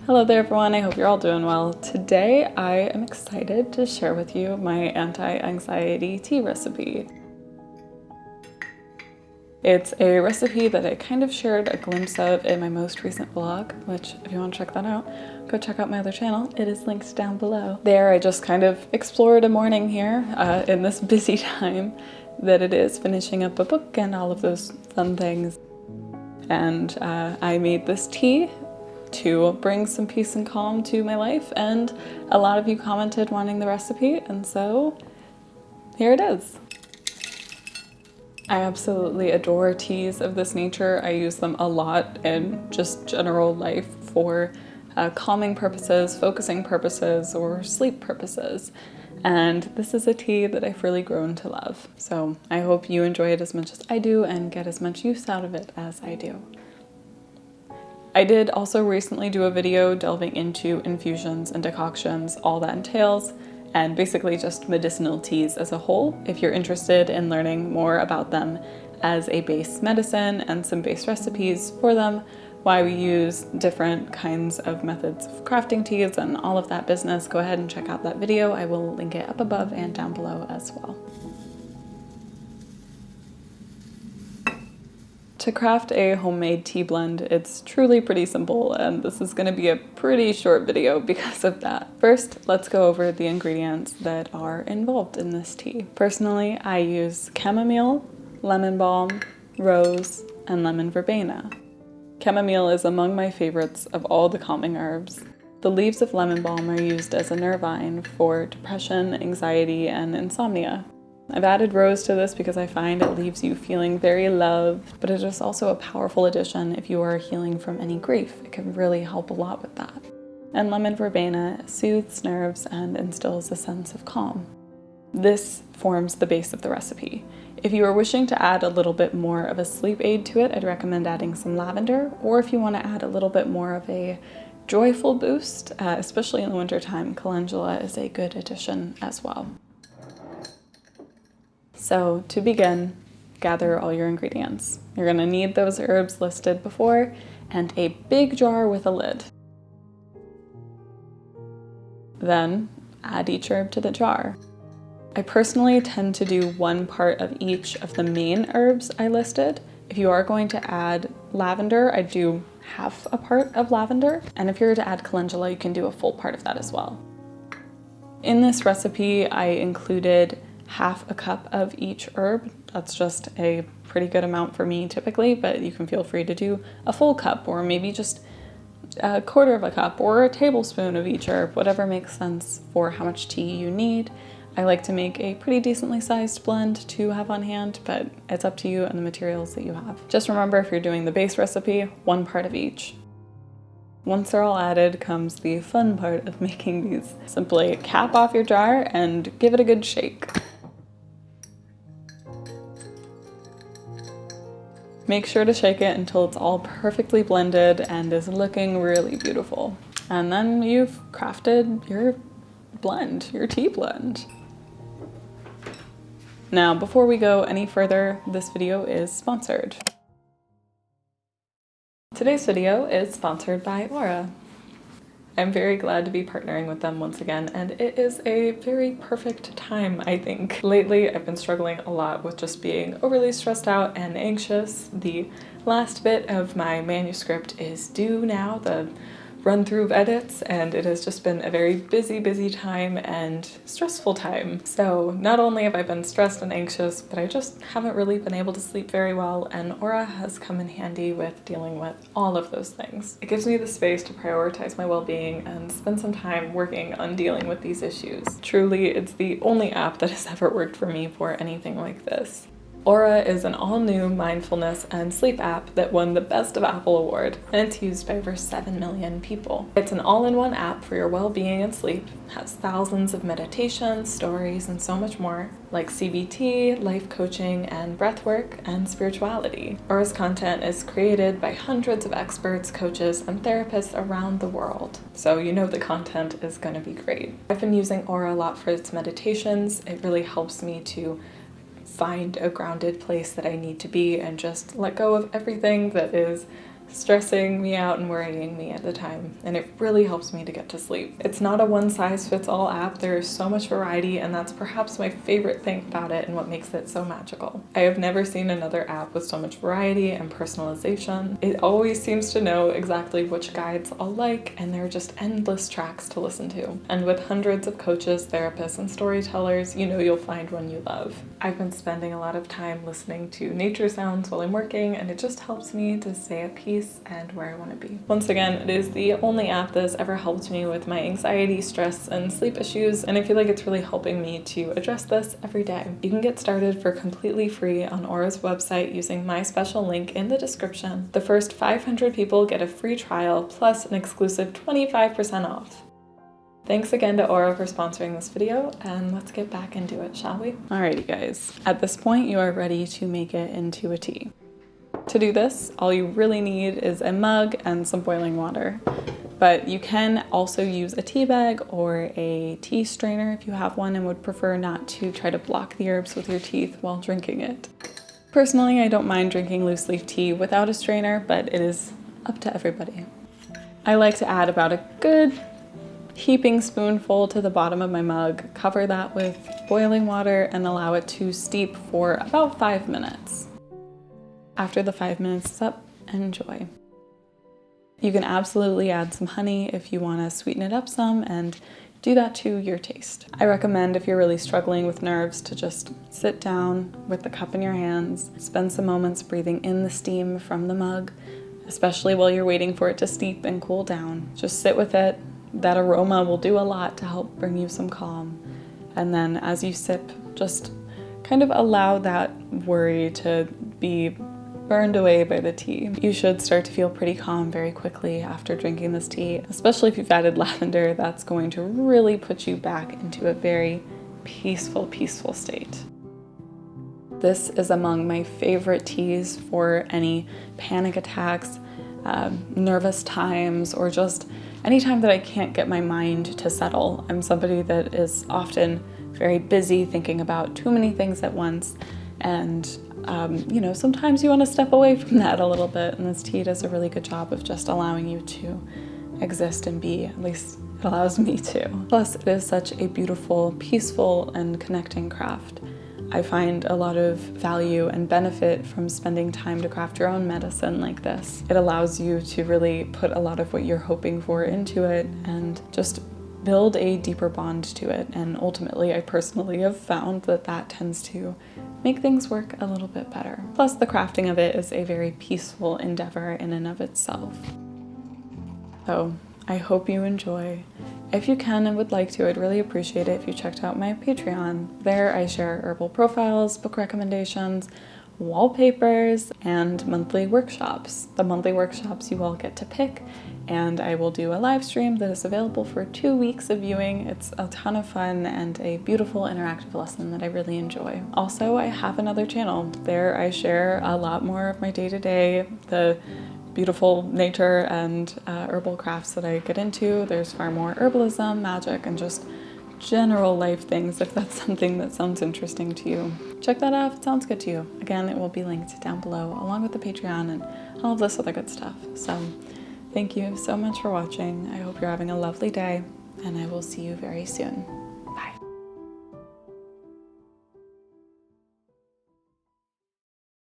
Hello there everyone, I hope you're all doing well. Today I am excited to share with you my anti-anxiety tea recipe. It's a recipe that I kind of shared a glimpse of in my most recent vlog, which if you want to check that out, go check out my other channel. It is linked down below. There I just kind of explored a morning here in this busy time that it is finishing up a book and all of those fun things. And I made this tea to bring some peace and calm to my life, and a lot of you commented wanting the recipe, and so here it is. I absolutely adore teas of this nature. I use them a lot in just general life for calming purposes, focusing purposes, or sleep purposes. And this is a tea that I've really grown to love. So I hope you enjoy it as much as I do and get as much use out of it as I do. I did also recently do a video delving into infusions and decoctions, all that entails, and basically just medicinal teas as a whole, if you're interested in learning more about them as a base medicine and some base recipes for them, why we use different kinds of methods of crafting teas and all of that business, go ahead and check out that video. I will link it up above and down below as well. To craft a homemade tea blend, it's truly pretty simple, and this is going to be a pretty short video because of that. First, let's go over the ingredients that are involved in this tea. Personally, I use chamomile, lemon balm, rose, and lemon verbena. Chamomile is among my favorites of all the calming herbs. The leaves of lemon balm are used as a nervine for depression, anxiety, and insomnia. I've added rose to this because I find it leaves you feeling very loved, but it is also a powerful addition if you are healing from any grief. It can really help a lot with that. And lemon verbena soothes nerves and instills a sense of calm. This forms the base of the recipe. If you are wishing to add a little bit more of a sleep aid to it, I'd recommend adding some lavender, or if you want to add a little bit more of a joyful boost, especially in the wintertime, calendula is a good addition as well. So to begin, gather all your ingredients. You're going to need those herbs listed before and a big jar with a lid. Then add each herb to the jar. I personally tend to do one part of each of the main herbs I listed. If you are going to add lavender, I do half a part of lavender. And if you're to add calendula, you can do a full part of that as well. In this recipe, I included half a cup of each herb. That's just a pretty good amount for me typically, but you can feel free to do a full cup or maybe just a quarter of a cup or a tablespoon of each herb, whatever makes sense for how much tea you need. I like to make a pretty decently sized blend to have on hand, but it's up to you and the materials that you have. Just remember, if you're doing the base recipe, one part of each. Once they're all added comes the fun part of making these. Simply cap off your jar and give it a good shake. Make sure to shake it until it's all perfectly blended and is looking really beautiful. And then you've crafted your blend, your tea blend. Now, before we go any further, this video is sponsored. Today's video is sponsored by Aura. I'm very glad to be partnering with them once again, and it is a very perfect time, I think. Lately, I've been struggling a lot with just being overly stressed out and anxious. The last bit of my manuscript is due now, the run through of edits, and it has just been a very busy time and stressful time. So not only have I been stressed and anxious, but I just haven't really been able to sleep very well, and Aura has come in handy with dealing with all of those things. It gives me the space to prioritize my well-being and spend some time working on dealing with these issues. Truly, it's the only app that has ever worked for me for anything like this. Aura is an all-new mindfulness and sleep app that won the Best of Apple award, and it's used by over 7 million people. It's an all-in-one app for your well-being and sleep, has thousands of meditations, stories, and so much more, like CBT, life coaching, and breathwork, and spirituality. Aura's content is created by hundreds of experts, coaches, and therapists around the world, so you know the content is going to be great. I've been using Aura a lot for its meditations. It really helps me to find a grounded place that I need to be and just let go of everything that is stressing me out and worrying me at the time, and it really helps me to get to sleep. It's not a one-size-fits-all app. There is so much variety, and that's perhaps my favorite thing about it and what makes it so magical. I have never seen another app with so much variety and personalization. It always seems to know exactly which guides I'll like, and there are just endless tracks to listen to. And with hundreds of coaches, therapists, and storytellers, you know you'll find one you love. I've been spending a lot of time listening to nature sounds while I'm working, and it just helps me to stay at peace and where I want to be. Once again, it is the only app that has ever helped me with my anxiety, stress, and sleep issues, and I feel like it's really helping me to address this every day. You can get started for completely free on Aura's website using my special link in the description. The first 500 people get a free trial plus an exclusive 25% off. Thanks again to Aura for sponsoring this video, and let's get back into it, shall we? Alrighty guys, at this point you are ready to make it into a tea. To do this, all you really need is a mug and some boiling water. But you can also use a tea bag or a tea strainer if you have one and would prefer not to try to block the herbs with your teeth while drinking it. Personally, I don't mind drinking loose leaf tea without a strainer, but it is up to everybody. I like to add about a good heaping spoonful to the bottom of my mug, cover that with boiling water, and allow it to steep for about 5 minutes. After the 5 minutes is up, enjoy. You can absolutely add some honey if you want to sweeten it up some, and do that to your taste. I recommend if you're really struggling with nerves to just sit down with the cup in your hands, spend some moments breathing in the steam from the mug, especially while you're waiting for it to steep and cool down. Just sit with it. That aroma will do a lot to help bring you some calm. And then as you sip, just kind of allow that worry to be burned away by the tea. You should start to feel pretty calm very quickly after drinking this tea, especially if you've added lavender. That's going to really put you back into a very peaceful state. This is among my favorite teas for any panic attacks, nervous times, or just anytime that I can't get my mind to settle. I'm somebody that is often very busy thinking about too many things at once, and you know, sometimes you want to step away from that a little bit, and this tea does a really good job of just allowing you to exist and be. At least it allows me to. Plus, it is such a beautiful, peaceful, and connecting craft. I find a lot of value and benefit from spending time to craft your own medicine like this. It allows you to really put a lot of what you're hoping for into it and just build a deeper bond to it. And ultimately, I personally have found that that tends to make things work a little bit better. Plus, the crafting of it is a very peaceful endeavor in and of itself. So I hope you enjoy. If you can and would like to, I'd really appreciate it if you checked out my Patreon. There I share herbal profiles, book recommendations, wallpapers, and monthly workshops. The monthly workshops you all get to pick, and I will do a live stream that is available for 2 weeks of viewing. It's a ton of fun and a beautiful interactive lesson that I really enjoy. Also, I have another channel. There I share a lot more of my day-to-day, the beautiful nature and herbal crafts that I get into. There's far more herbalism, magic, and just general life things if that's something that sounds interesting to you. Check that out if it sounds good to you. Again, it will be linked down below along with the Patreon and all of this other good stuff. So thank you so much for watching. I hope you're having a lovely day, and I will see you very soon.